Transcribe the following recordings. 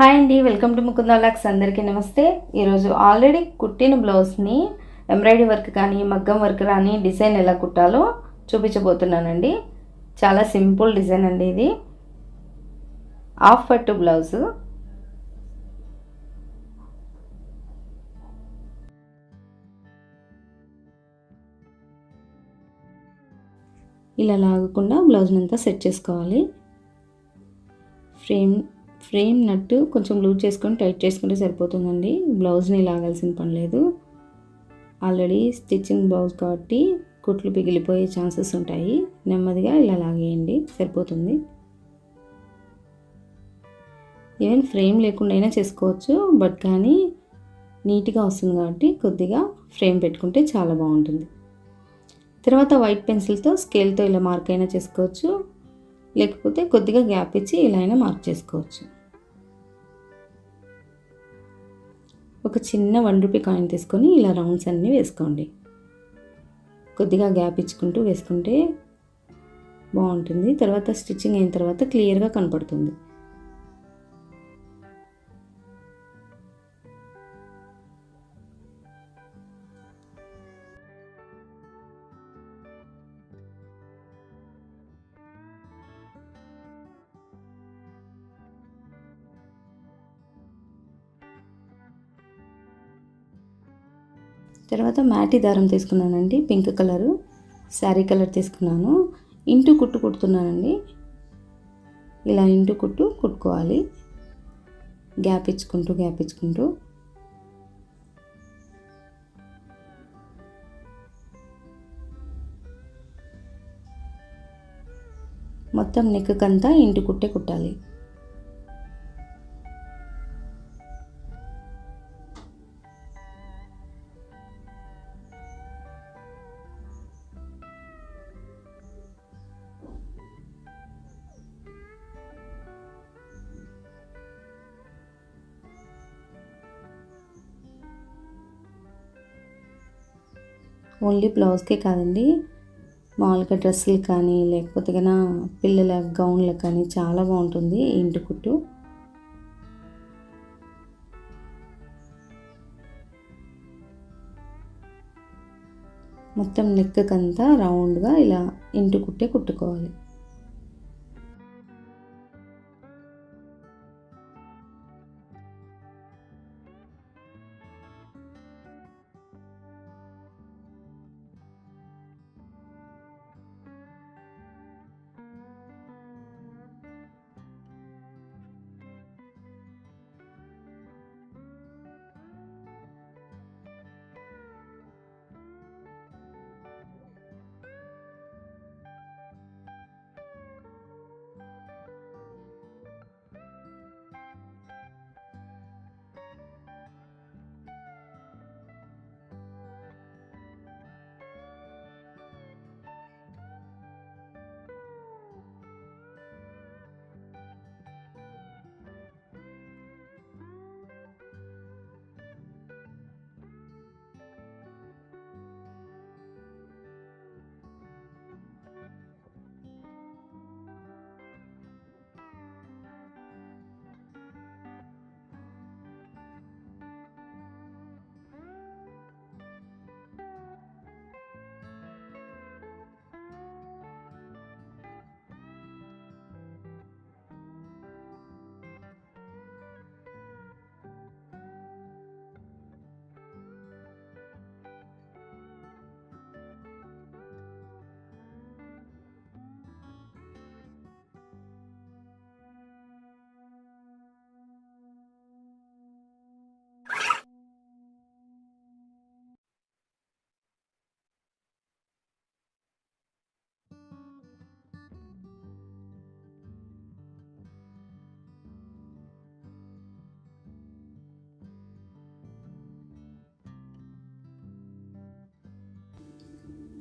Hi అండి, welcome to Mukunda vlogs. అందరికీ నమస్తే. ఈరోజు ఆల్రెడీ కుట్టిన బ్లౌజ్ని ఎంబ్రాయిడరీ వర్క్ కానీ మగ్గం వర్క్ కానీ డిజైన్ ఎలా కుట్టాలో చూపించబోతున్నానండి. చాలా సింపుల్ డిజైన్ అండి. ఇది హాఫ్ పట్టు బ్లౌజు. ఇలా లాగకుండా బ్లౌజ్ని అంతా సెట్ చేసుకోవాలి. ఫ్రేమ్ నట్టు కొంచెం లూజ్ చేసుకొని టైట్ చేసుకుంటే సరిపోతుందండి. బ్లౌజ్ని లాగాల్సిన పని లేదు. ఆల్రెడీ స్టిచ్చింగ్ బ్లౌజ్ కాబట్టి కుట్లు పిగిలిపోయే ఛాన్సెస్ ఉంటాయి. నెమ్మదిగా ఇలా లాగేయండి, సరిపోతుంది. ఈవెన్ ఫ్రేమ్ లేకుండా అయినా చేసుకోవచ్చు, బట్ కానీ నీట్గా వస్తుంది కాబట్టి కొద్దిగా ఫ్రేమ్ పెట్టుకుంటే చాలా బాగుంటుంది. తర్వాత వైట్ పెన్సిల్తో స్కేల్తో ఇలా మార్క్ అయినా చేసుకోవచ్చు, లేకపోతే కొద్దిగా గ్యాప్ ఇచ్చి ఇలా అయినా మార్క్ చేసుకోవచ్చు. ఒక చిన్న ₹1 కాయిన్ తీసుకొని ఇలా రౌండ్స్ అన్నీ వేసుకోండి. కొద్దిగా గ్యాప్ ఇచ్చుకుంటూ వేసుకుంటే బాగుంటుంది. తర్వాత స్టిచ్చింగ్ అయిన తర్వాత క్లియర్గా కనపడుతుంది. తర్వాత మ్యాటి దారం తీసుకున్నానండి, పింక్ కలరు శారీ కలర్ తీసుకున్నాను. ఇంటూ కుట్టు కుడుతున్నానండి. ఇలా ఇంటూ కుట్టు కుట్టుకోవాలి, గ్యాప్ ఇచ్చుకుంటూ. మొత్తం నెక్కంతా ఇంటూ కుట్టే కుట్టాలి. ఓన్లీ బ్లౌజ్కే కాదండి, మామూలుగా డ్రెస్సులు కానీ లేకపోతే కన్నా పిల్లల గౌన్లకు కానీ చాలా బాగుంటుంది ఇంటి కుట్టు. మొత్తం నెక్కంతా రౌండ్గా ఇలా ఇంటి కుట్టే కుట్టుకోవాలి.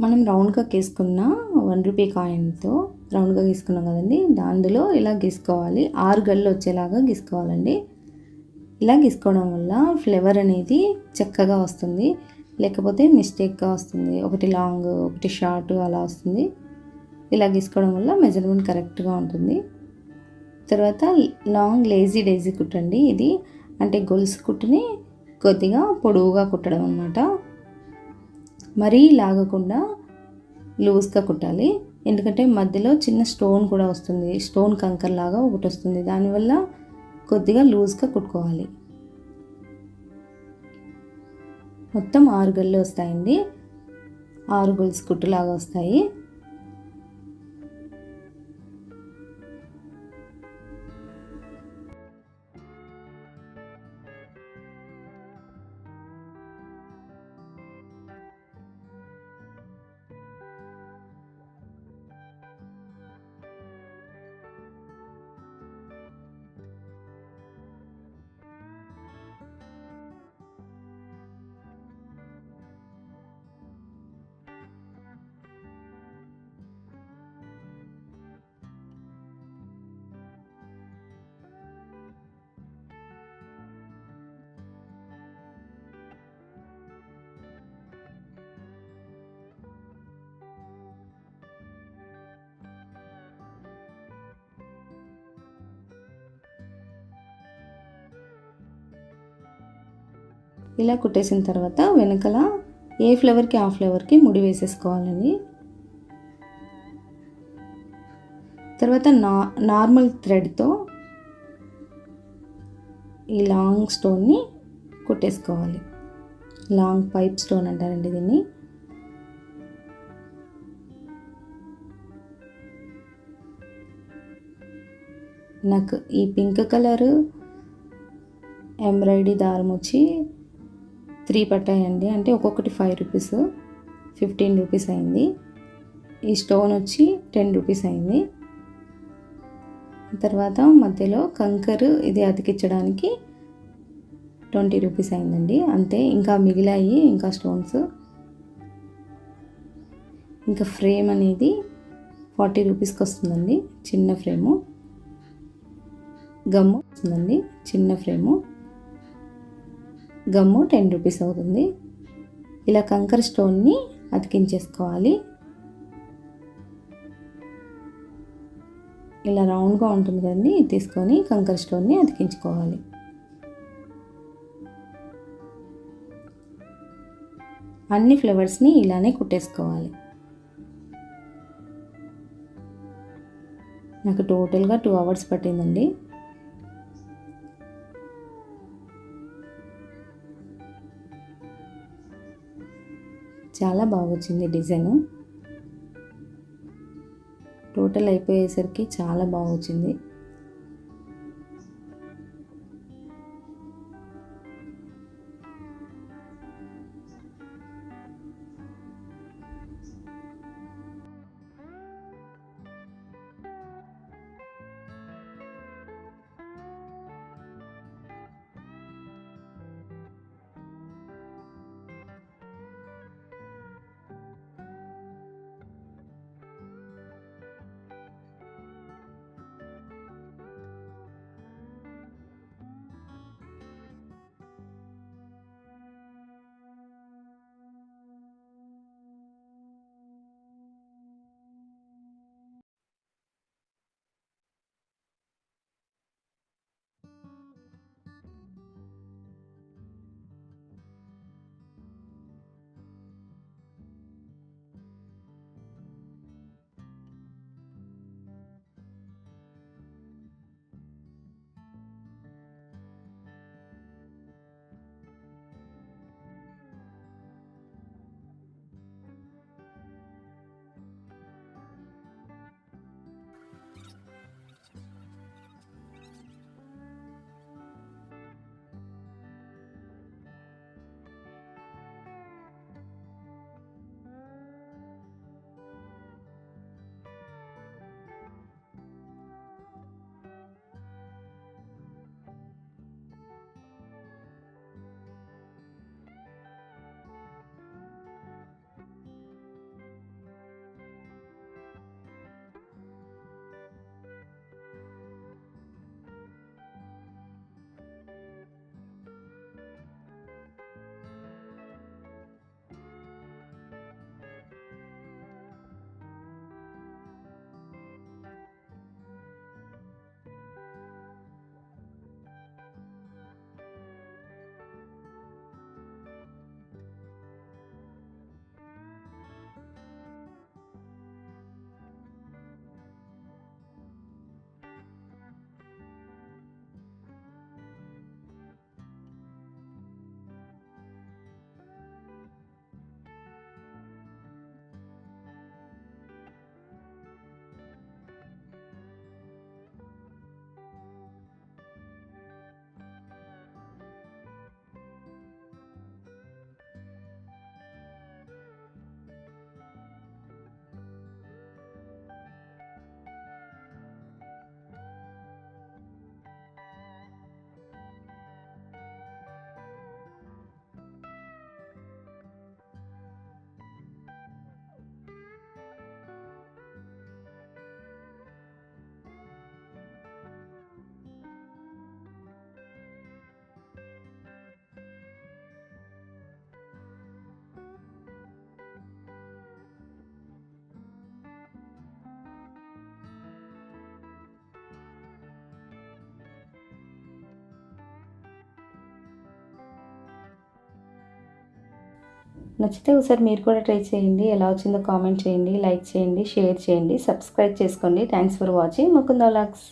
మనం రౌండ్గా గీసుకున్న ₹1 కాయిన్తో రౌండ్గా గీసుకున్నాం కదండి, దానిలో ఇలా గీసుకోవాలి. 6 గళ్ళు వచ్చేలాగా గీసుకోవాలండి. ఇలా గీసుకోవడం వల్ల ఫ్లేవర్ అనేది చక్కగా వస్తుంది, లేకపోతే మిస్టేక్గా వస్తుంది. ఒకటి లాంగ్ ఒకటి షార్ట్ అలా వస్తుంది. ఇలా గీసుకోవడం వల్ల మెజర్మెంట్ కరెక్ట్గా ఉంటుంది. తర్వాత లాంగ్ లేజీ డైజీ కుట్టండి. ఇది అంటే గొలుసు కుట్టుని కొద్దిగా పొడవుగా కుట్టడం అన్నమాట. మరీ లాగకుండా లూజ్గా కుట్టాలి. ఎందుకంటే మధ్యలో చిన్న స్టోన్ కూడా వస్తుంది, స్టోన్ కంకర్ లాగా ఒకటి వస్తుంది. దానివల్ల కొద్దిగా లూజ్గా కుట్టుకోవాలి. మొత్తం 6 గళ్ళు వస్తాయండి. 6 గొలుసు కుట్టులాగా వస్తాయి. ఇలా కుట్టేసిన తర్వాత వెనకల ఏ ఫ్లవర్కి ఆ ఫ్లవర్కి ముడి వేసేసుకోవాలండి. తర్వాత నార్మల్ థ్రెడ్తో ఈ లాంగ్ స్టోన్ని కుట్టేసుకోవాలి. లాంగ్ పైప్ స్టోన్ అంటారండి దీన్ని. నాకు ఈ పింక్ కలరు ఎంబ్రాయిడరీ దారం వచ్చి 3 పట్టాయండి. అంటే ఒక్కొక్కటి 5 రూపీస్, 15 రూపీస్ అయింది. ఈ స్టోన్ వచ్చి 10 రూపీస్ అయింది. తర్వాత మధ్యలో కంకర్ ఇది అతికించడానికి 20 రూపీస్ అయిందండి. అంతే. ఇంకా మిగిలాయి ఇంకా స్టోన్స్. ఇంకా ఫ్రేమ్ అనేది 40 రూపీస్కి వస్తుందండి. చిన్న ఫ్రేము. గమ్ము వస్తుందండి. చిన్న ఫ్రేము గమ్ము 10 రూపీస్ అవుతుంది. ఇలా కంకర్ స్టోన్ని అతికించేసుకోవాలి. ఇలా రౌండ్గా ఉంటుంది కదండి, ఇది తీసుకొని కంకర్ స్టోన్ని అతికించుకోవాలి. అన్ని ఫ్లవర్స్ని ఇలానే కుట్టేసుకోవాలి. నాకు టోటల్గా 2 అవర్స్ పట్టిందండి. చాలా బాగా వచ్చింది డిజైన్. టోటల్ అయిపోయేసరికి చాలా బాగా వచ్చింది. నచ్చితే ఒకసారి మీరు కూడా ట్రై చేయండి. ఎలా వచ్చిందో కామెంట్ చేయండి, లైక్ చేయండి, షేర్ చేయండి, సబ్స్క్రైబ్ చేసుకోండి. Thanks for watching Mukunda vlogs.